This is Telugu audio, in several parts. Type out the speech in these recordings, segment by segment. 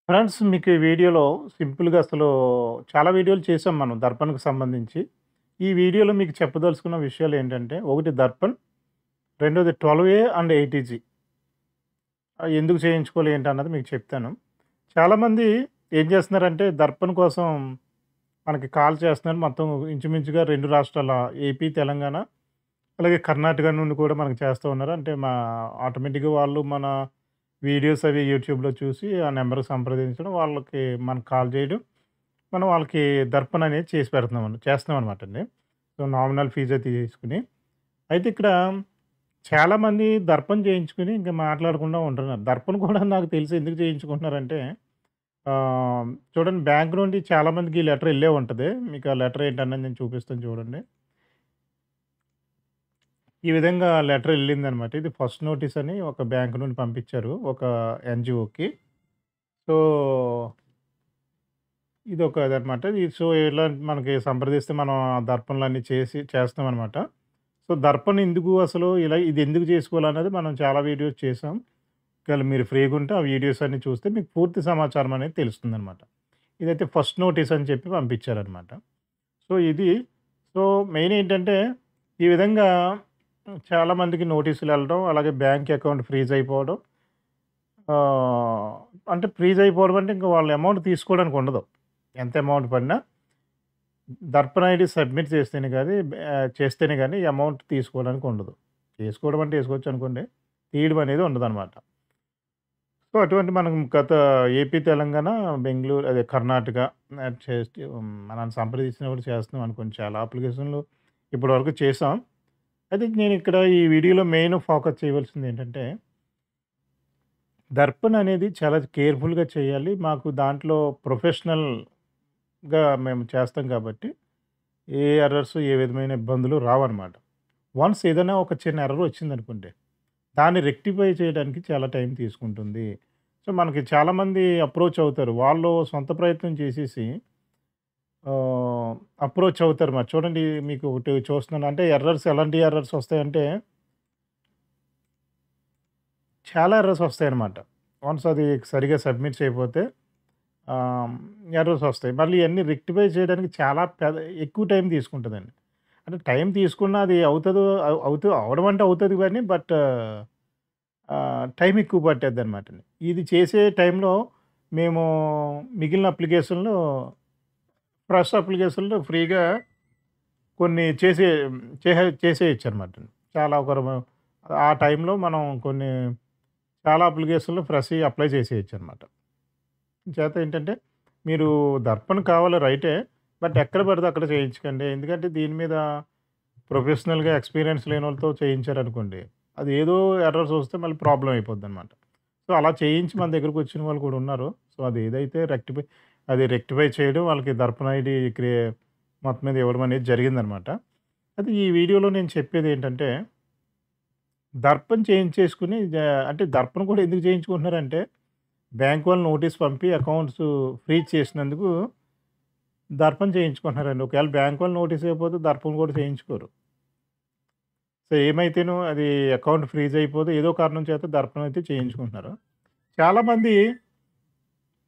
ఫ్రెండ్స్ మీకు ఈ వీడియోలో సింపుల్‌గా అసలు చాలా వీడియోలు చేసాం మనం దర్పణ్‌కి సంబంధించి. ఈ వీడియోలో మీకు చెప్పదలుచుకున్న విషయాలేంటంటే, ఒకటి దర్పణ్, రెండోది 12A అండ్ 80G ఎందుకు చేయించుకోవాలి ఏంటన్నది మీకు చెప్తాను. చాలామంది ఏం చేస్తున్నారంటే దర్పణ్ కోసం మనకి కాల్ చేస్తున్నారు. మొత్తం ఇంచుమించుగా 2 రాష్ట్రాల ఏపీ, తెలంగాణ అలాగే కర్ణాటక నుండి కూడా మనకు చేస్తూ ఉన్నారు. అంటే ఆటోమేటిక్‌గా వాళ్ళు మన వీడియోస్ అవి యూట్యూబ్‌లో చూసి ఆ నంబర్‌కి సంప్రదించడం, వాళ్ళకి మనకు కాల్ చేయడం, మనం వాళ్ళకి దర్పణ అనేది చేసి చేస్తున్నామనమాటండి. సో, నామినల్ ఫీజ్ అయితే తీసుకొని. అయితే ఇక్కడ చాలామంది దర్పణ చేయించుకొని ఇంక మాట్లాడకుండా ఉంటున్నారు. దర్పణ కూడా నాకు తెలిసి ఎందుకు చేయించుకుంటున్నారంటే చూడండి బ్యాంక్ నుండి చాలామందికి ఈ లెటర్ ఎళ్ళే ఉంటది. మీకు ఆ లెటర్ ఏంటన్నది నేను చూపిస్తాను చూడండి. ఈ విధంగా లెటర్ ఎళ్ళిందనమాట. ఇది ఫస్ట్ నోటీస్ అని ఒక బ్యాంక్ నుండి పంపించారు. ఒక ఎన్‌జీఓకి. సో, ఇదొకదనమాట. సో, ఇలా మనకి సంప్రదిస్తే మనం ఆ దర్పణలన్నీ చేస్తామనమాట. సో, దర్పణ ఎందుకు అసలు ఇది ఎందుకు చేసుకోవాలన్నది మనం చాలా వీడియోస్ చేసాం. ఒకవేళ మీరు ఫ్రీగుంటే ఆ వీడియోస్ అన్నీ చూస్తే మీకు పూర్తి సమాచారం అనేది తెలుస్తుందనమాట. ఇదైతే ఫస్ట్ నోటీస్ అని చెప్పి పంపించారనమాట. సో, ఇది సో, మెయిన్ ఏంటంటే ఈ విధంగా చాలామందికి నోటీసులెళ్ళడం, అలాగే బ్యాంక్ అకౌంట్ ఫ్రీజ్ అయిపోవడం. ఆహ్, అంటే ఫ్రీజ్ అయిపోవడం అంటే ఇంక వాళ్ళు అమౌంట్ తీసుకోవడానికి ఉండదు. ఎంత అమౌంట్ పడినా దర్పణ ఐడీ సబ్మిట్ చేస్తేనే గాని ఈ అమౌంట్ తీసుకోవడానికి ఉండదు. చేసుకోవడం అంటే చేసుకోవచ్చనుకోండి. తీయడం అనేది ఉండదనమాట. సో, అటువంటి మనం గత ఏపీ, తెలంగాణ, బెంగుళూరు అదే కర్ణాటక మనల్ని సంప్రదించినప్పుడు చేస్తున్నాం అనుకోండి. చాలా అప్లికేషన్‌లు ఇప్పటివరకు చేసాం. అయితే నేనిక్కడ ఈ వీడియోలో మెయిన్ ఫోకస్ చేయవలసిందేంటంటే, దర్పణ్ అనేది చాలా కేర్‌ఫుల్‌గా చేయాలి. మాకు దాంట్లో ప్రొఫెషనల్‌గా మేము చేస్తాం కాబట్టి, ఏ ఎర్రర్స్, ఏ విధమైన ఇబ్బందులు రావన్నమాట. వన్స్ ఏదైనా ఒక చిన్న ఎర్రర్ వచ్చిందనుకోండి, దాన్ని రెక్టిఫై చేయడానికి చాలా టైం తీసుకుంటుంది. సో, మనకి చాలామంది అప్రోచ్ అవుతారు. వాళ్ళు సొంత ప్రయత్నం చేసేసి అప్రోచ్ అవుతారు. మరి చూడండి మీకు ఒకటి చూస్తున్నాను. అంటే ఎలాంటి ఎర్రర్స్ వస్తాయంటే, చాలా ఎర్రర్స్ వస్తాయన్నమాట. వన్స్ అది సరిగ్గా సబ్మిట్ చేయకపోతే ఆహ్, ఎర్రర్స్ వస్తాయి. మళ్ళీ ఇయన్నీ రెక్టిఫై చేయడానికి చాలా ఎక్కువ టైం తీసుకుంటదండి. అంటే టైం తీసుకున్నా అది అవుతదో అవ్వడం అంటే అవుతది గానీ టైం ఎక్కువ పట్టేద్దనమాటండి. ఇది చేసే టైంలో మేము మిగిలిన అప్లికేషన్‌లో ఫ్రీగా కొన్ని చేసేయొచ్చనమాట. చాలా ఆ టైంలో మనం చాలా అప్లికేషన్‌లో అప్లై చేసేయొచ్చనమాట. చేత ఏంటంటే, మీరు దర్పణ కావాలి రైటే. బట్ ఎక్కడ పడితే అక్కడ చేయించకండి. ఎందుకంటే దీని మీద ప్రొఫెషనల్‌గా ఎక్స్‌పీరియన్స్ లేనోళ్ళతో చేయించారనుకోండి, అది ఏదో ఎర్రర్స్ వస్తే మళ్ళీ ప్రాబ్లమ్ అయిపోద్దనమాట. సో, అలా చేయించి మన దగ్గరకొచ్చిన వాళ్ళు కూడా ఉన్నారు. సో, అది ఏదైతే రెక్టిఫై చేయడం, వాళ్ళకి దర్పణ ఐడీ మొత్తం మీద ఇవ్వడం అనేది జరిగిందనమాట. అయితే ఈ వీడియోలో నేను చెప్పేదేంటంటే, దర్పణ చేయించేసుకొని అంటే దర్పణ కూడా ఎందుకు చేయించుకుంటున్నారంటే బ్యాంక్ వాళ్ళు నోటీస్ పంపి అకౌంట్స్ ఫ్రీజ్ చేసినందుకు దర్పణ చేయించుకుంటున్నారండి. ఒకవేళ బ్యాంక్ వాళ్ళు నోటీస్ ఇవ్వకపోతే దర్పణ కూడా చేయించుకోరు. సో, ఏమైతేను అది అకౌంట్ ఫ్రీజ్ అయిపోతే ఏదో కారణం చేత దర్పణ అయితే చేయించుకుంటున్నారు. చాలామంది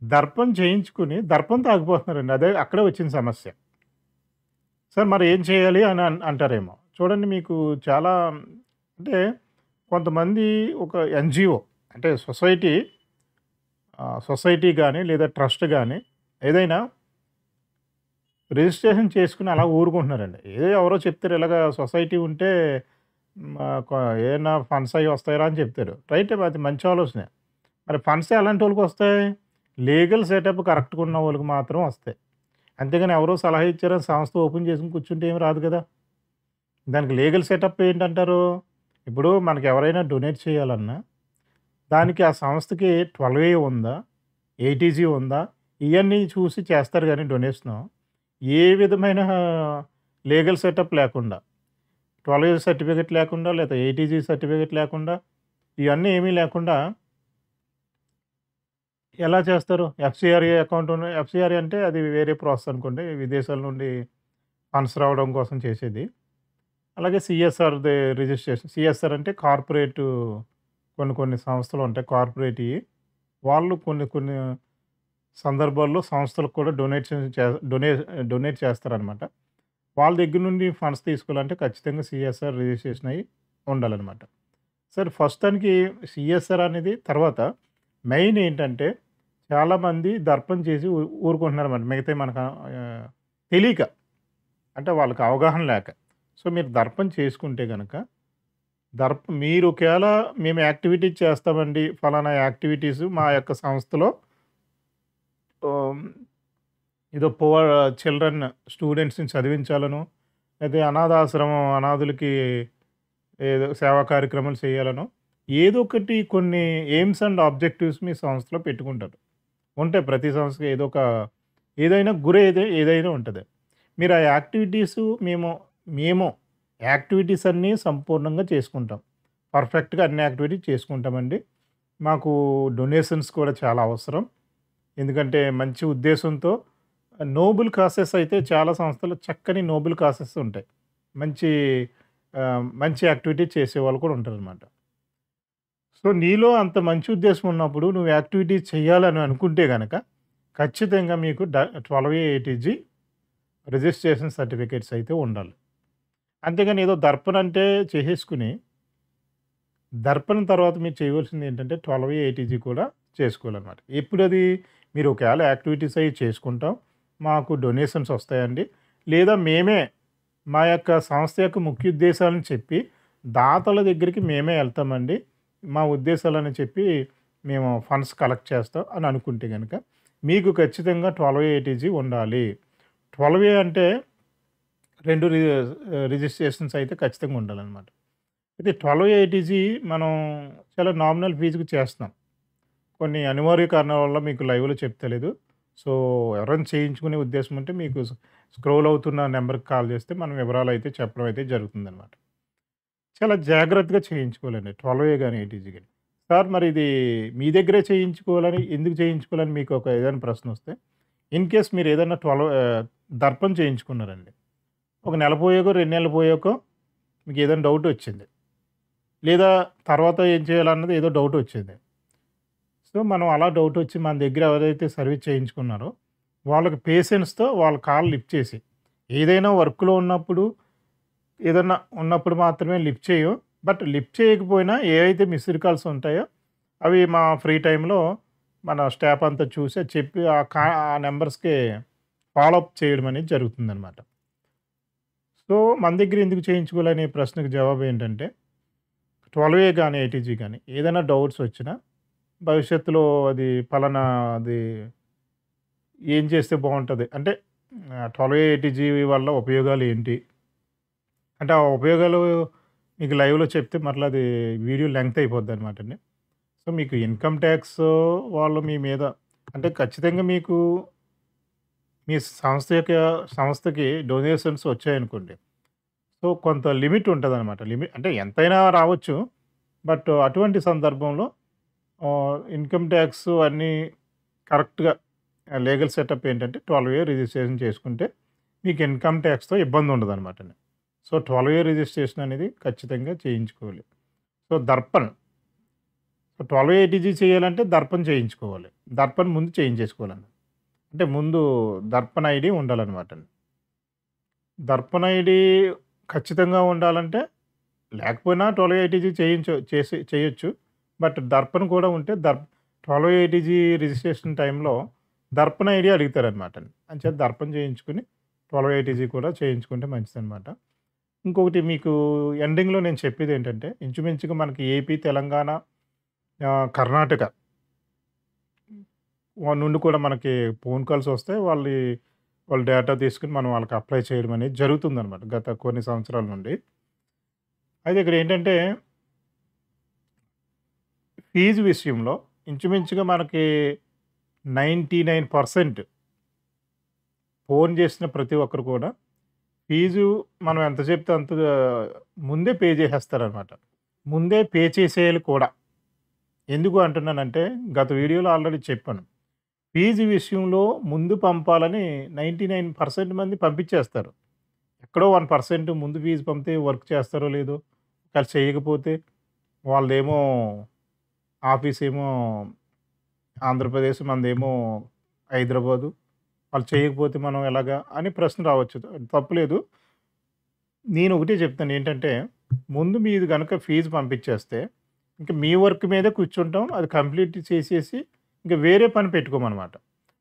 దర్పణ చేయించుకొని దర్పణతో ఆగిపోతున్నారండి. అక్కడే వచ్చింది సమస్య. సార్ మరి ఏం చేయాలి అని అంటారేమో. చూడండి మీకు చాలా అంటే కొంతమంది ఒక ఎన్‌జీఓ అంటే సొసైటీ గాని లేదా ట్రస్ట్ గాని ఏదైనా రిజిస్ట్రేషన్ చేసుకొని అలా ఊరుకుంటున్నారండి. ఎవరో చెప్తారు ఇలాగ సొసైటీ ఉంటే హ్మ్. ఏమన్నా ఫండ్స్ అయి వస్తాయిరా అని చెప్తారు. రైటే అది మంచి ఆలోచనే. మరి ఫండ్స్ ఎలాంటోళ్ళకొస్తాయి? లీగల్ సెటప్ కరెక్ట్‌గా ఉన్నవోళ్ళకి మాత్రం వస్తాయి. అంతేగాని ఎవరో సలహా ఇచ్చారని సంస్థ ఓపెన్ చేసుకొని కూర్చుంటే ఏమి రాదు కదా! దానికి లీగల్ సెటప్ ఏంటంటారు? ఇప్పుడు మనకి ఎవరైనా డొనేట్ చేయాలన్నా, దానికి ఆ సంస్థకి 12A ఉందా? ఏటీజీ ఉందా? ఇయన్నీ చూసి చేస్తారు గానీ డొనేషను. ఏ విధమైన లీగల్ సెటప్ లేకుండా 12 సర్టిఫికేట్ లేకుండా, లేదా ఏటీజీ సర్టిఫికేట్ లేకుండా, ఇవన్నీ ఏమీ లేకుండా ఎలా చేస్తారు? ఎఫ్‌సిఆర్‌ఏ అంటే అది వేరే ప్రాసెస్ అనుకోండి. విదేశాల నుండి ఫండ్స్ రావడం కోసం చేసేది. అలాగే రిజిస్ట్రేషన్. సీఎస్ఆర్ అంటే కొన్ని కొన్ని సంస్థలుంటాయి కార్పొరేటియి. వాళ్ళు కొన్ని కొన్ని సందర్భాల్లో సంస్థలకు కూడా డొనే డొనేట్ చేస్తారనమాట. వాళ్ళ దగ్గర నుండి ఫండ్స్ తీసుకోవాలంటే ఖచ్చితంగా సీఎస్ఆర్ రిజిస్ట్రేషన్ అయ్యి ఉండాలనమాట. సరే ప్రస్తుతానికి సీఎస్ఆర్ అనేది తర్వాత మెయిన్ ఏంటంటే చాలామంది దర్పం చేసి ఊరుకుంటున్నారన్నమాట. మిగతాయి మనకు తెలీక. అంటే వాళ్ళకి అవగాహన లేక. సో, మీరు దర్పం చేసుకుంటే గనక మీరు ఒకేళ మేము యాక్టివిటీస్ చేస్తామండి. ఫలానా యాక్టివిటీస్ మా యొక్క సంస్థలో ఆహ్, ఏదో పువర్ చిల్డ్రన్ స్టూడెంట్స్‌ని చదివించాలనో, లేదా అనాథులకి ఏదో సేవా కార్యక్రమాలు చేయాలనో, ఏదో ఒకటి కొన్ని ఎయిమ్స్ అండ్ ఆబ్జెక్టివ్స్ మీ సంస్థలో పెట్టుకుంటారు. ఉంటాయి ప్రతి సంస్థకి ఏదైనా ఏదైనా ఉంటది. మీరు ఆ యాక్టివిటీసు మేము యాక్టివిటీస్ అన్నీ సంపూర్ణంగా చేసుకుంటాం. పర్ఫెక్ట్‌గా అన్ని యాక్టివిటీస్ చేసుకుంటామండి. మాకు డొనేషన్స్ కూడా చాలా అవసరం. ఎందుకంటే మంచి ఉద్దేశంతో నోబుల్ కాసెస్ అయితే చాలా సంస్థలు చక్కని నోబుల్ కాసెస్ ఉంటాయి. మంచి మంచి యాక్టివిటీ చేసేవాళ్ళు కూడా ఉంటారనమాట. సో, నీలో అంత మంచి ఉద్దేశం ఉన్నప్పుడు నువ్వు యాక్టివిటీస్ చేయాలని అనుకుంటే గనక ఖచ్చితంగా మీకు 12A రిజిస్ట్రేషన్ సర్టిఫికేట్స్ అయితే ఉండాలి. అంతేగాని ఏదో దర్పణ అంటే చేసేసుకుని, దర్పణం తర్వాత మీరు చేయవలసింది ఏంటంటే 12A కూడా చేసుకోవాలనమాట. ఎప్పుడది మీరు ఒకవేళ యాక్టివిటీస్ అయి చేసుకుంటాం, మాకు డొనేషన్స్ వస్తాయండి. లేదా మేమే మా యొక్క సంస్థ యొక్క ముఖ్య ఉద్దేశాలను చెప్పి దాతల దగ్గరికి మేమే ఎళ్తామండి. మా ఉద్దేశాలని చెప్పి మేము ఫండ్స్ కలెక్ట్ చేస్తాం అని అనుకుంటే గనక మీకు ఖచ్చితంగా 12A ఉండాలి. 12A అంటే 2 రిజిస్ట్రేషన్స్ అయితే ఖచ్చితంగా ఉండాలనమాట. అయితే 12A మనం చాలా నామినల్ ఫీజుకి చేస్తున్నాం. కొన్ని అనివార్య కారణాల వల్ల మీకు లైవ్‌లో చెప్తలేదు. సో, ఎవరైనా చేయించుకునే ఉద్దేశం ఉంటే మీకు స్క్రోల్ అవుతున్న నంబర్‌కి కాల్ చేస్తే మనం వివరాలైతే చెప్పడం అయితే జరుగుతుందనమాట. చాలా జాగ్రత్తగా చేయించుకోవాలండి 12A గాని, ఏటీజీ గాని. సార్ మరి ఇది మీ దగ్గరే ఎందుకు చేయించుకోవాలని మీకు ఏదైనా ప్రశ్నొస్తే, ఇన్ కేస్ మీరు ఏదైనా దర్పం చేయించుకున్నారండి. ఒక నెల పోయాకో, 2 నెలలు పోయాకో మీకేదైనా డౌటొచ్చింది. లేదా తర్వాత ఏం చేయాలన్నది ఏదో డౌటొచ్చింది. సో, మనం అలా డౌటొచ్చి మన దగ్గర ఎవరైతే సర్వీస్ చేయించుకున్నారో, వాళ్ళకి పేషెన్స్‌తో వాళ్ళ కాల్ లిఫ్ట్ చేసి, ఏదైనా వర్క్‌లో ఉన్నప్పుడు, ఏదన్నా ఉన్నప్పుడు మాత్రమే లిఫ్ట్ చేయం. బట్ లిఫ్ట్ చేయకపోయినా ఏవైతే మిస్డ్ కాల్స్ ఉంటాయో, అవి మా ఫ్రీ టైమ్‌లో మన స్టాఫ్ అంతా చూసి అది చెప్పి ఆ నంబర్స్‌కి ఫాలో అప్ చేయడం అనేది జరుగుతుందనమాట. సో, మన దగ్గర ఎందుకు చేయించుకోవాలనే ప్రశ్నకు జవాబేంటంటే 12A గాని, ఏటీజీ గాని ఏదైనా డౌట్స్ వచ్చినా భవిష్యత్తులో అది పలానా అది ఏం చేస్తే బావుంటది? అంటే 12A, ఏటీజీ వల్ల ఉపయోగాలేంటి? అంటే ఆ ఉపయోగాలు మీకు లైవ్‌లో చెప్తే మరలా అది వీడియో లెంగ్త్ అయిపోద్దనమాటండి. సో, మీకు ఇన్‌కమ్ టాక్స్ వాళ్ళు మీ మీద అంటే ఖచ్చితంగా మీకు మీ సంస్థకి డొనేషన్స్ వచ్చాయనుకోండి. సో, కొంత లిమిట్ ఉంటదనమాట. అంటే ఎంతైనా రావచ్చు. బట్ అటువంటి సందర్భంలో ఇన్‌కమ్ టాక్స్ అన్నీ కరెక్ట్‌గా లీగల్ సెటప్ ఏంటంటే 12A రిజిస్ట్రేషన్ చేసుకుంటే మీకు ఇన్‌కమ్ టాక్స్‌తో ఇబ్బందుండదనమాటండి. సో, 12A రిజిస్ట్రేషన్ అనేది ఖచ్చితంగా చేయించుకోవాలి. సో, దర్పణ్. సో, 12A చేయాలంటే దర్పణ్ చేయించుకోవాలి. దర్పణ్ ముందు చేయించేసుకోవాలండి. అంటే ముందు దర్పణ్ ఐడీ ఉండాలనమాటండి. దర్పణ్ ఐడీ ఖచ్చితంగా ఉండాలంటే లేకపోయినా 12A చేయొచ్చు. బట్ దర్పణ్ కూడా ఉంటే 12A రిజిస్ట్రేషన్ టైంలో దర్పణ్ ఐడీ అడుగుతారనమాటండి. అంచేత దర్పణ్ చేయించుకొని 12A కూడా చేయించుకుంటే మంచిదనమాట. ఇంకొకటి మీకు ఎండింగ్‌లో నేను చెప్పేదేంటంటే ఇంచుమించుగా మనకి ఏపీ, తెలంగాణ, కర్ణాటక నుండి కూడా మనకి ఫోన్ కాల్స్ వస్తాయి. వాళ్ళ డేటా తీసుకొని మనం వాళ్ళకి అప్లై చేయడం అనేది జరుగుతుందనమాట గత కొన్ని సంవత్సరాల నుండి. అయితే ఇక్కడేంటంటే ఫీజు విషయంలో ఇంచుమించుగా మనకి 99% ఫోన్ చేసిన ప్రతి ఒక్కరు కూడా ఫీజు మనం ఎంత చెప్తే అంత ముందే పే చేసేస్తారనమాట. ముందే పే చేసేయాలి కూడా. ఎందుకు అంటున్నానంటే గత వీడియోలో ఆల్రెడీ చెప్పాను. ఫీజు విషయంలో ముందు పంపాలని 99% మంది పంపించేస్తారు. ఎక్కడో 1% ముందు ఫీజు పంపితే వర్క్ చేస్తారో లేదో, ఒకవేళ చేయకపోతే వాళ్ళదేమో ఆఫీసేమో ఆంధ్రప్రదేశ్, మనదేమో హైదరాబాదు. వాళ్ళు చేయకపోతే మనం ఎలాగా అని ప్రశ్న రావచ్చు. తప్పులేదు. నేను ఒకటే చెప్తాను ఏంటంటే, ముందు మీది గనక ఫీజు పంపించేస్తే, ఇంక మీ వర్క్ మీదే కూర్చుంటాం. అది కంప్లీట్ చేసేసి, ఇంక వేరే పని పెట్టుకోమనమాట.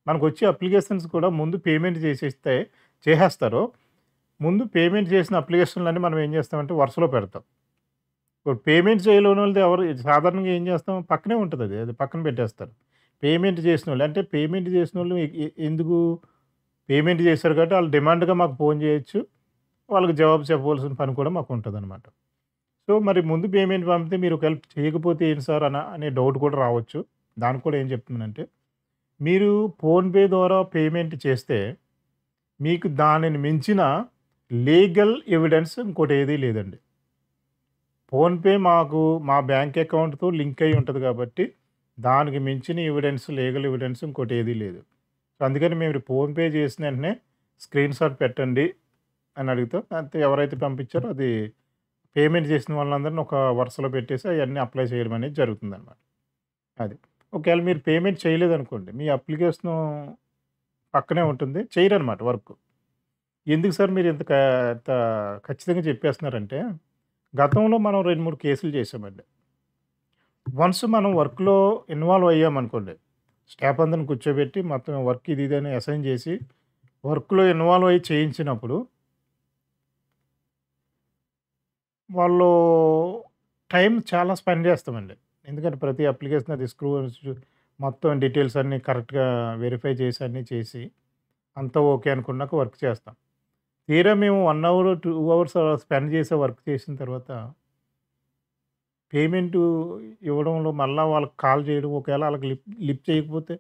మనకొచ్చే అప్లికేషన్స్ కూడా ముందు పేమెంట్ చేసేస్తారు. ముందు పేమెంట్ చేసిన అప్లికేషన్‌లన్నీ మనం ఏం చేస్తామంటే వరుసలో పెడతాం. ఇప్పుడు పేమెంట్ చేయలేనోళ్ళది ఎవరు సాధారణంగా ఏం చేస్తాం పక్కనే ఉంటదది. అది పక్కన పెట్టేస్తారు. పేమెంట్ చేసినోళ్ళు అంటే పేమెంట్ చేసినోళ్ళు ఎందుకు పేమెంట్ చేశారు కాబట్టి ఆళ్ళు డిమాండ్‌గా మాకు ఫోను చేయొచ్చు. వాళ్ళకి జవాబు చెప్పవలసిన పని కూడా మాకుంటదనమాట. సో, మరి ముందు పేమెంట్ పంపితే మీరు ఒకవేళ చేయకపోతే ఏంటి సార్ అనే డౌట్ కూడా రావచ్చు. దానికి కూడా ఏం చెప్తున్నానంటే, మీరు ఫోన్‌పే ద్వారా పేమెంట్ చేస్తే, మీకు దానిని మించిన లీగల్ ఎవిడెన్స్ ఇంకోటేదీ లేదండి. ఫోన్‌పే మా బ్యాంక్ అకౌంట్‌తో లింక్ అయ్యి ఉంటది కాబట్టి, దానికి మించిన లీగల్ ఎవిడెన్స్ ఇంకోటేదీ లేదు. సో, అందుకని మేము ఫోన్‌పే చేసిన వెంటనే స్క్రీన్‌షాట్ పెట్టండి అని అడుగుతాం. అంతే ఎవరైతే పంపించారో అది పేమెంట్ చేసిన వాళ్ళందరిని ఒక వరుసలో పెట్టేసి అయన్నీ అప్లై చేయడం అనేది జరుగుతుందనమాట. అది. ఒకవేళ మీరు పేమెంట్ చేయలేదనుకోండి, మీ అప్లికేషను పక్కనే ఉంటుంది. చేయరనమాట వర్క్. ఎందుకు సార్ మీరు ఇంత ఖచ్చితంగా చెప్పేస్తున్నారంటే, గతంలో మనం 2, 3 కేసులు చేసామండి. వన్స్ మనం వర్క్‌లో ఇన్వాల్వ్ అయ్యామనుకోండి, స్టాఫ్ అందరిని కూర్చోబెట్టి మొత్తం వర్క్ ఇది అని అసైన్ చేసి, వర్క్‌లో ఇన్వాల్వ్ అయ్యి చేయించినప్పుడు, వాళ్ళు టైం చాలా స్పెండ్ చేస్తామండి. ఎందుకంటే ప్రతి అప్లికేషన్ అది మొత్తం డీటెయిల్స్ అన్నీ కరెక్ట్‌గా వెరిఫై చేసి అన్నీ చేసి, అంతా ఓకే అనుకున్నాక వర్క్ చేస్తాం. తీరా మేము 1 అవర్, 2 అవర్స్ అలా స్పెండ్ చేసే వర్క్ చేసిన తర్వాత పేమెంటు ఇవ్వడంలో మళ్ళా వాళ్ళకి కాల్ చేయడం, ఒకవేళ ఆళ్ళకి లిఫ్ట్ చేయకపోతే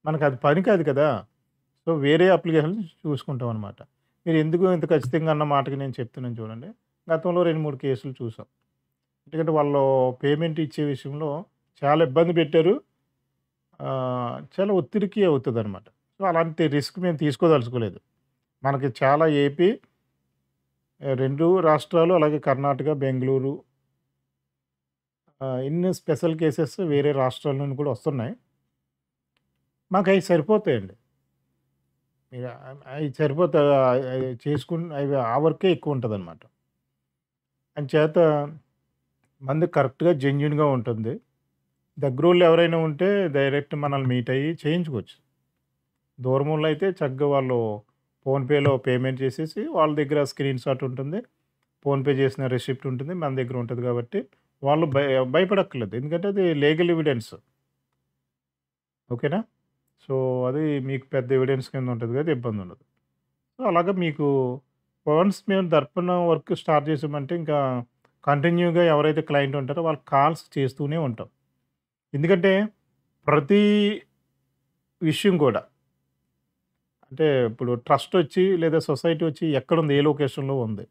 మనకది పని కాదు కదా! సో, వేరే అప్లికేషన్‌లు చూసుకుంటామనమాట. మీరెందుకు ఇంత ఖచ్చితంగా అన్న మాటకి నేను చెప్తున్నాను చూడండి. గతంలో 2, 3 కేసులు చూసాం. ఎందుకంటే వాళ్ళు పేమెంట్ ఇచ్చే విషయంలో చాలా ఇబ్బంది పెట్టారు. చాలా ఒత్తిడికి అవుతదనమాట. సో, అలాంటి రిస్క్ మేము తీసుకోదలుచుకోలేదు. మనకి చాలా 2 రాష్ట్రాలు అలాగే కర్ణాటక, బెంగుళూరు ఇన్ని స్పెషల్ కేసెస్ వేరే రాష్ట్రాల నుండి కూడా వస్తున్నాయి. మాకయి సరిపోతాయండి. ఇగ అయి సరిపోతాయి. అయి అవి ఆ వర్కే ఎక్కువుంటదనమాట. అంచేత మంది కరెక్ట్‌గా జెన్యూన్‌గా ఉంటుంది. దగ్గరోళ్ళు ఎవరైనా ఉంటే డైరెక్ట్ మనల్ని మీట్ అయ్యి చేయించుకోవచ్చు. దూరమోళ్ళు అయితే చక్కగా వాళ్ళు ఫోన్‌పేలో పేమెంట్ చేసేసి వాళ్ళ దగ్గర స్క్రీన్‌షాట్ ఉంటుంది. ఫోన్‌పే చేసిన రిసిప్ట్ ఉంటుంది. మన దగ్గర ఉంటది కాబట్టి వాళ్ళు భయపడక్కర్లేదు. ఎందుకంటే అది లీగల్ ఎవిడెన్స్. ఓకేనా? సో, అది మీకు పెద్ద ఎవిడెన్స్ కింద ఉంటది కదా! ఇబ్బందుండదు. సో, అలాగా మీకు వన్స్ మేము దర్పణం వర్క్ స్టార్ట్ చేసామంటే ఇంకా కంటిన్యూగా ఎవరైతే క్లయింట్ ఉంటారో వాళ్ళకి కాల్స్ చేస్తూనే ఉంటాం. ఎందుకంటే ప్రతి విషయం కూడా అంటే ఇప్పుడు ట్రస్టొచ్చి లేదా సొసైటీ వచ్చి ఎక్కడుంది? ఏ లొకేషన్‌లో ఉంది?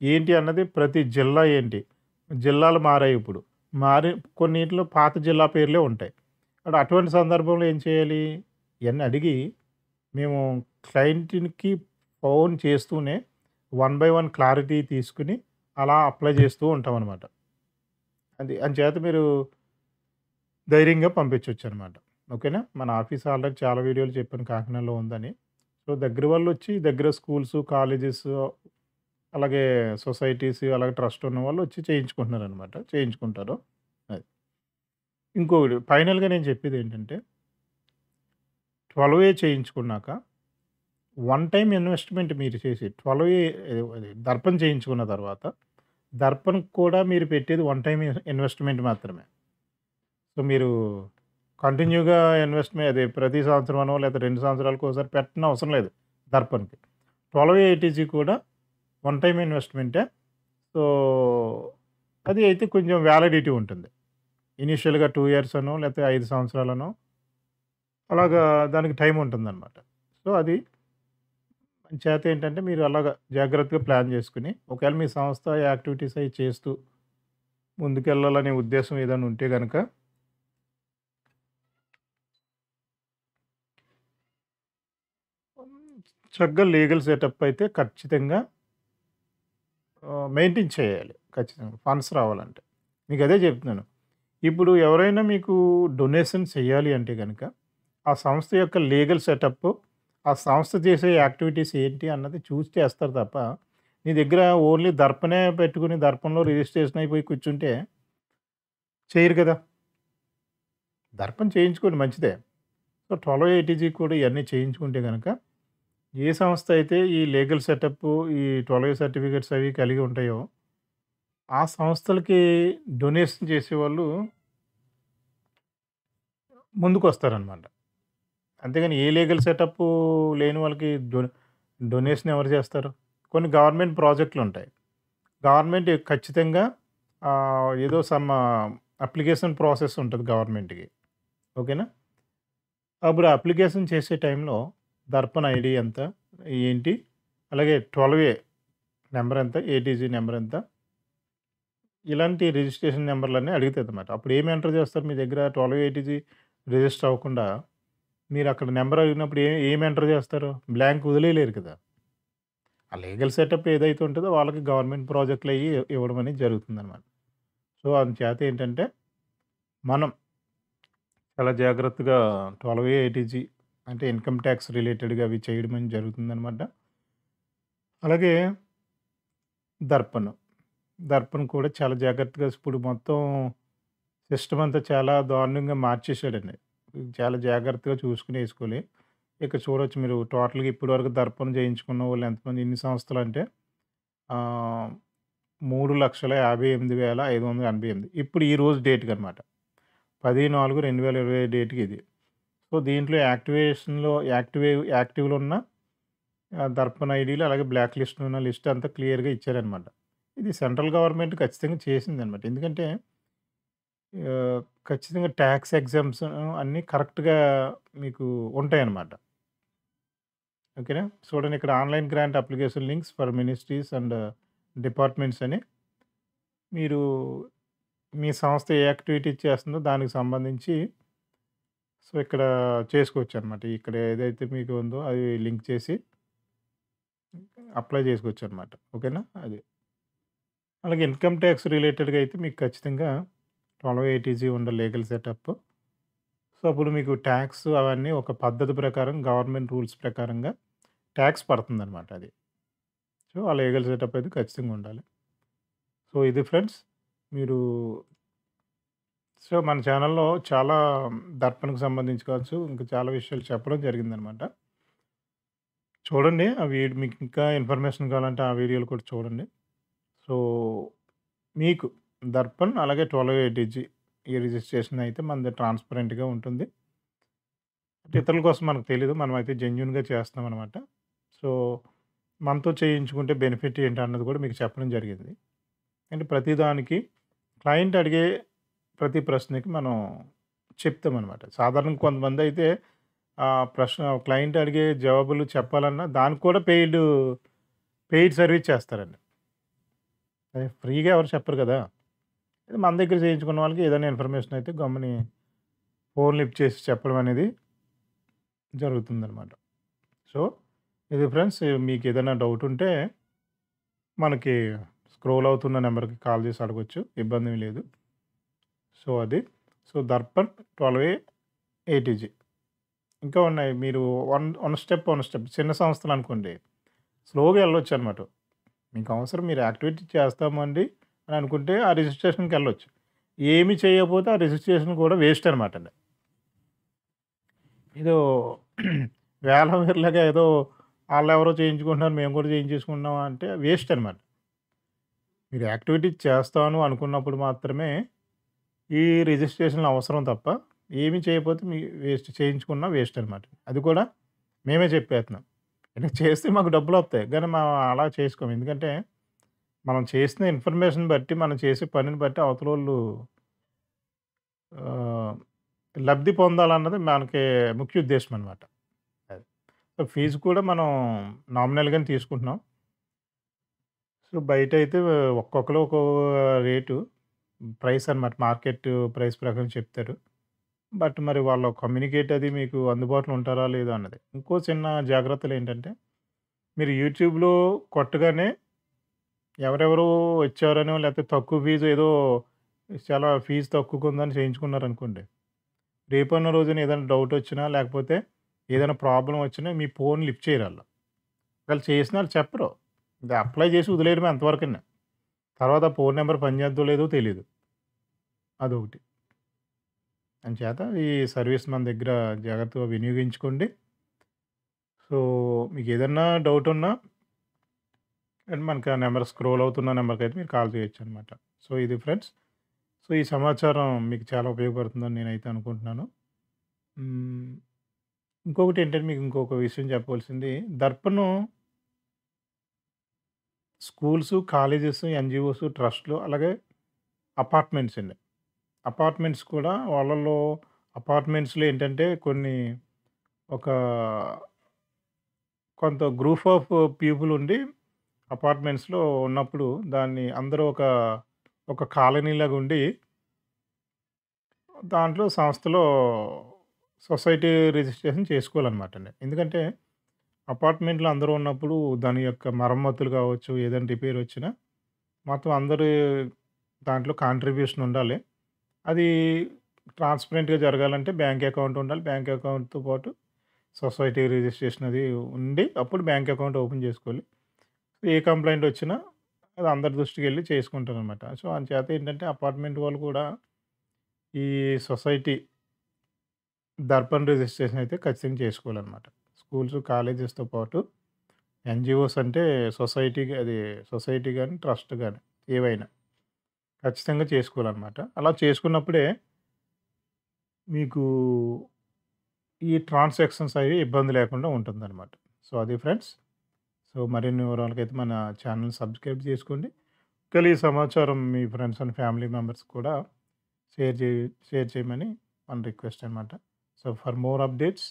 ఏంటి అన్నది ప్రతి జిల్లా ఏంటి? జిల్లాలు మారాయి ఇప్పుడు. మారి కొన్నిటిలో పాత జిల్లా పేర్లే ఉంటాయి. అటువంటి సందర్భంలో ఏం చేయాలి? ఇయన్నీ అడిగి మేము క్లయింట్‌కి ఫోన్ చేస్తూనే వన్ బై వన్ క్లారిటీ తీసుకొని అలా అప్లై చేస్తూ ఉంటామనమాట. అది అంచేత మీరు ధైర్యంగా పంపించొచ్చనమాట. ఓకేనా? మన ఆఫీస్ ఆల్రెడీ చాలా వీడియోలు చెప్పాను కాకినాడలో ఉందని. సో, దగ్గర వాళ్ళొచ్చి దగ్గర స్కూల్సు, కాలేజెసు అలాగే సొసైటీస్ అలాగే ట్రస్ట్ ఉన్నవాళ్ళు వచ్చి చేయించుకుంటున్నారనమాట. చేయించుకుంటారు. అది. ఇంకొకటి ఫైనల్‌గా నేను చెప్పేదేంటంటే 12 చేయించుకున్నాక వన్ టైమ్ ఇన్వెస్ట్‌మెంట్ మీరు చేసి 12 అది దర్పణం చేయించుకున్న తర్వాత దర్పణంకి కూడా మీరు పెట్టేది వన్ టైమ్ ఇన్వెస్ట్‌మెంట్ మాత్రమే. సో, మీరు కంటిన్యూగా అదే ప్రతి సంవత్సరమనో లేకపోతే 2 సంవత్సరాలకోసారి పెట్టనవసరం లేదు దర్పణకి. 12 ఏటీజీ కూడా వన్ టైమ్ ఇన్వెస్ట్‌మెంటే. సో, అది అయితే కొంచెం వ్యాలిడిటీ ఉంటుంది. ఇనీషియల్‌గా 2 ఇయర్స్ అనో లేకపోతే 5 సంవత్సరాలనో అలాగా దానికి టైం ఉంటుందనమాట. సో, అది చేత ఏంటంటే మీరు అలాగా జాగ్రత్తగా ప్లాన్ చేసుకొని, ఒకవేళ మీ సంస్థ యాక్టివిటీస్ అయి చేస్తూ ముందుకెళ్ళాలనే ఉద్దేశ్యం ఏదైనా ఉంటే గనక చక్కగా లీగల్ సెటప్ అయితే ఖచ్చితంగా మెయింటైన్ చేయాలి. ఖచ్చితంగా ఫండ్స్ రావాలంటే. మీకదే చెప్తున్నాను. ఇప్పుడు ఎవరైనా మీకు డొనేషన్ చేయాలి అంటే గనక, ఆ సంస్థ యొక్క లీగల్ సెటప్పు, ఆ సంస్థ చేసే యాక్టివిటీస్ ఏంటి అన్నది చూసి చేస్తారు తప్ప, నీ దగ్గర ఓన్లీ దర్పణే పెట్టుకొని దర్పణలో రిజిస్ట్రేషన్ అయిపోయి కూర్చుంటే చేయరు కదా! దర్పణ చేయించుకోండి మంచిదే. సో, 12 ఏటీజీ కూడా ఇయన్నీ చేయించుకుంటే గనక, ఏ సంస్థ అయితే ఈ లీగల్ సెటప్పు, ఈ 12 సర్టిఫికేట్స్ అవి కలిగి ఉంటాయో, ఆ సంస్థలకి డొనేషన్ చేసేవాళ్ళు ముందుకొస్తారనమాట. అంతేగాని ఏ లీగల్ సెటప్పు లేని వాళ్ళకి డొనేషన్ ఎవరు చేస్తారు? కొన్ని గవర్నమెంట్ ప్రాజెక్టులుంటాయి. గవర్నమెంట్ ఖచ్చితంగా ఏదో అప్లికేషన్ ప్రాసెస్ ఉంటది గవర్నమెంట్‌కి. ఓకేనా? అప్పుడు అప్లికేషన్ చేసే టైంలో దర్పణ ఐడీ ఎంత? ఏంటి? అలాగే 12 నంబర్ ఎంత? ఏటీజీ నంబర్ ఎంత? ఇలాంటి రిజిస్ట్రేషన్ నంబర్‌లన్నీ అడుగుతదనమాట. అప్పుడు ఏమి ఎంటర్ చేస్తారు మీ దగ్గర 12 ఏటీజీ రిజిస్టర్ అవ్వకుండా మీరక్కడ నంబర్ అడిగినప్పుడు ఏమి ఎంటర్ చేస్తారు? బ్లాంక్ వదిలేయలేరు కదా! ఆ లీగల్ సెటప్ ఏదైతే ఉంటదో వాళ్ళకి గవర్నమెంట్ ప్రాజెక్ట్‌లయ్యి ఇవ్వడం అనేది జరుగుతుందనమాట. సో, అందుచేత ఏంటంటే మనం చాలా జాగ్రత్తగా 12 ఏటీజీ అంటే ఇన్‌కమ్ టాక్స్ రిలేటెడ్‌గా అవి చేయడం అనేది జరుగుతుందనమాట. అలాగే దర్పణం. దర్పణ్ కూడా చాలా జాగ్రత్తగా ఇప్పుడు మొత్తం సిస్టమ్ అంతా చాలా దారుణంగా మార్చేసాడండి. చాలా జాగ్రత్తగా చూసుకొని ఏసుకోవాలి. ఇక్కడ చూడొచ్చు మీరు టోటల్‌గా ఇప్పటివరకు దర్పణం చేయించుకున్న వాళ్ళు ఎంతమంది ఎన్ని సంవత్సరాలంటే ఆహ్, 3,58,588 ఇప్పుడు ఈ రోజు డేట్‌కనమాట. 10/4/2025 డేట్‌కి ఇది. సో, దీంట్లో యాక్టివ్‌లో ఉన్న దర్పణ ఐడీలు అలాగే బ్లాక్ లిస్ట్‌లో ఉన్న లిస్ట్ అంతా క్లియర్‌గా ఇచ్చారనమాట. ఇది సెంట్రల్ గవర్నమెంట్ ఖచ్చితంగా చేసిందనమాట. ఎందుకంటే ఆహ్, ఖచ్చితంగా టాక్స్ ఎగ్జామ్స్ అన్నీ కరెక్ట్‌గా మీకు ఉంటాయన్నమాట. ఓకేనా? చూడండి ఇక్కడ online grant application links for ministries and departments అని మీరు మీ సంస్థ ఏ యాక్టివిటీ చేస్తుందో దానికి సంబంధించి సో, ఇక్కడ చేసుకోవచ్చనమాట. ఇక్కడ ఏదైతే మీకు ఉందో అది లింక్ చేసి అప్లై చేసుకోవచ్చనమాట. ఓకేనా? అది. అలాగే ఇన్‌కమ్ టాక్స్ రిలేటెడ్‌గా అయితే మీకు ఖచ్చితంగా 12 ఏటీజీ ఉండాలి లీగల్ సెటప్. సో, అప్పుడు మీకు టాక్స్ అవన్నీ ఒక పద్ధతి ప్రకారం గవర్నమెంట్ రూల్స్ ప్రకారంగా టాక్స్ పడుతుందనమాట అది. సో, ఆ లీగల్ సెటప్ అయితే ఖచ్చితంగా ఉండాలి. సో, ఇది ఫ్రెండ్స్ మీరు సో, మన ఛానెల్‌లో చాలా దర్పణకు సంబంధించి కావచ్చు, ఇంకా చాలా విషయాలు చెప్పడం జరిగిందనమాట. చూడండి ఆ మీకు ఇంకా ఇన్ఫర్మేషన్ కావాలంటే ఆ వీడియోలు కూడా చూడండి. సో, మీకు దర్పణ్ అలాగే 12 ఏటీజీ ఈ రిజిస్ట్రేషన్ అయితే మనది ట్రాన్స్‌పరెంట్‌గా ఉంటుంది. అంటే ఇతరుల కోసం మనకు తెలీదు. మనమైతే జెన్యూన్‌గా చేస్తున్నామనమాట. సో, మనతో చేయించుకుంటే బెనిఫిట్ ఏంటన్నది కూడా మీకు చెప్పడం జరిగింది. అంటే ప్రతిదానికి క్లయింట్ అడిగే ప్రతి ప్రశ్నకి మనం చెప్తామనమాట. సాధారణంగా కొంతమందయితే ప్రశ్న క్లయింట్ అడిగే జవాబులు చెప్పాలన్నా దానికి కూడా పెయిడ్ సర్వీస్ చేస్తారండి. అది ఫ్రీగా ఎవరు చెప్పరు కదా! ఇది మన దగ్గర చేయించుకున్న వాళ్ళకి ఏదైనా ఇన్ఫర్మేషన్ అయితే గమ్ముని ఫోన్ లిఫ్ట్ చేసి చెప్పడం అనేది జరుగుతుందనమాట. సో, ఇది ఫ్రెండ్స్ మీకేదైనా డౌట్ ఉంటే మనకి స్క్రోల్ అవుతున్న నంబర్‌కి కాల్ చేసి అడగొచ్చు. ఇబ్బందేం లేదు. సో, అది. So, Darpan 12 ATG. ఇంకా ఉన్నాయి. మీరు వన్ స్టెప్ చిన్న సంస్థలనుకోండి. స్లోగా ఎళ్ళొచ్చనమాట. మీకు అవసరం మీరు యాక్టివిటీ చేస్తామండి అని అనుకుంటే ఆ రిజిస్ట్రేషన్‌కెళ్ళొచ్చు. ఏమి చేయకపోతే ఆ రిజిస్ట్రేషన్ కూడా వేస్ట్ అనమాటండి. ఏదో వేలం వేర్లగా ఏదో ఆళ్ళెవరో చేయించుకుంటున్నారు మేము కూడా చేయించేసుకుంటున్నాం అంటే వేస్ట్ అనమాట. మీరు యాక్టివిటీ చేస్తాను అనుకున్నప్పుడు మాత్రమే ఈ రిజిస్ట్రేషన్‌లు అవసరం తప్ప ఏమి చేయకపోతే చేయించుకున్నా వేస్ట్ అనమాట. అది కూడా మేమే చెప్పేస్తున్నాం. అంటే చేస్తే మాకు డబ్బులొస్తాయి. కానీ మనం అలా చేసుకోము. ఎందుకంటే మనం చేసిన ఇన్ఫర్మేషన్ బట్టి, మనం చేసే పనిని బట్టి అవతలోళ్ళు ఆహ్, లబ్ధి పొందాలన్నది మనకి ముఖ్య ఉద్దేశ్యం అనమాట. అది. సో, ఫీజు కూడా మనం నామినల్‌గానే తీసుకుంటున్నాం. సో, బయటైతే ఒక్కొక్కళ్ళు ఒక్కో రేటు ప్రైస్ అనమాట. మార్కెట్ ప్రైస్ ప్రకారం చెప్తారు. బట్ మరి వాళ్ళ కమ్యూనికేట్ అది మీకు అందుబాటులో ఉంటారా లేదా అన్నది. ఇంకో చిన్న జాగ్రత్తలేంటంటే మీరు యూట్యూబ్‌లో కొట్టగానే ఎవరెవరో వచ్చారనో లేకపోతే తక్కువ ఫీజు ఏదో చాలా ఫీజు తక్కువగుందని చేయించుకున్నారనుకోండి. రేపన్న రోజున ఏదైనా డౌటొచ్చినా, లేకపోతే ఏదైనా ప్రాబ్లమ్ వచ్చినా మీ ఫోన్ లిఫ్ట్ చేయరాళ్ళు. ఒకవేళ చేసినా ఆళ్ళు చెప్పరు. ఇది అప్లై చేసి వదిలేయడమే అంతవరకనే. తర్వాత ఆ ఫోన్ నంబర్ పనిచేద్దో లేదో తెలీదు. అదొకటి. అంచేత ఈ సర్వీస్ మన దగ్గర జాగ్రత్తగా వినియోగించుకోండి. సో, మీకేదన్నా డౌటున్నా అండ్ మనకి ఆ నంబర్ స్క్రోల్ అవుతున్న నంబర్‌కైతే మీరు కాల్ చేయొచ్చనమాట. సో, ఇది ఫ్రెండ్స్. సో, ఈ సమాచారం మీకు చాలా ఉపయోగపడుతుందని నేనైతే అనుకుంటున్నాను. హ్మ్. ఇంకొకటేంటంటే మీకు ఇంకొక విషయం చెప్పవలసింది దర్పణం స్కూల్సు, కాలేజెస్, ఎన్‌జీఓస్, ట్రస్ట్‌లు అలాగే అపార్ట్మెంట్స్ అండి. అపార్ట్మెంట్స్ కూడా వాళ్ళలో అపార్ట్మెంట్స్‌లో ఏంటంటే కొన్ని ఒక కొంత గ్రూప్ ఆఫ్ పీపుల్ ఉండి అపార్ట్మెంట్స్‌లో ఉన్నప్పుడు దాన్ని అందరూ ఒక కాలనీలాగా ఉండి దాంట్లో సంస్థలో సొసైటీ రిజిస్ట్రేషన్ చేసుకోవాలనమాటండి. ఎందుకంటే అపార్ట్మెంట్‌లో అందరూ ఉన్నప్పుడు దాని యొక్క మరమ్మతులు కావచ్చు, ఏదైనా రిపేర్ వచ్చినా మొత్తం అందరూ దాంట్లో కాంట్రిబ్యూషన్ ఉండాలి. అది ట్రాన్స్‌పరెంట్‌గా జరగాలంటే బ్యాంక్ అకౌంట్ ఉండాలి. బ్యాంక్ అకౌంట్‌తో పాటు సొసైటీ రిజిస్ట్రేషన్ అది ఉండి అప్పుడు బ్యాంక్ అకౌంట్ ఓపెన్ చేసుకోవాలి. ఏ కంప్లెయింట్ వచ్చినా అది అందరి దృష్టికెళ్ళి చేసుకుంటారనమాట. సో, అంచేత ఏంటంటే అపార్ట్మెంట్ వాళ్ళు కూడా ఈ సొసైటీ దర్పణ్ రిజిస్ట్రేషన్ అయితే ఖచ్చితంగా చేసుకోవాలనమాట. స్కూల్స్, కాలేజెస్‌తో పాటు ఎన్‌జీఓస్ అంటే సొసైటీ గాని, ట్రస్ట్ గాని ఏవైనా ఖచ్చితంగా చేసుకోవాలనమాట. అలా చేసుకున్నప్పుడే మీకు ఈ ట్రాన్సాక్షన్స్ అవి ఇబ్బంది లేకుండా ఉంటుందనమాట. సో, అది ఫ్రెండ్స్. సో, మరిన్ని వివరాలకైతే మన ఛానెల్ సబ్స్క్రైబ్ చేసుకోండి. ఒకవేళ ఈ సమాచారం మీ ఫ్రెండ్స్ అండ్ ఫ్యామిలీ మెంబర్స్ కూడా షేర్ చేయ షేర్ చేయమని మన రిక్వెస్ట్ అనమాట. So, for more updates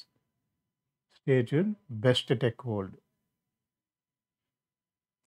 stay tuned. Best tech world.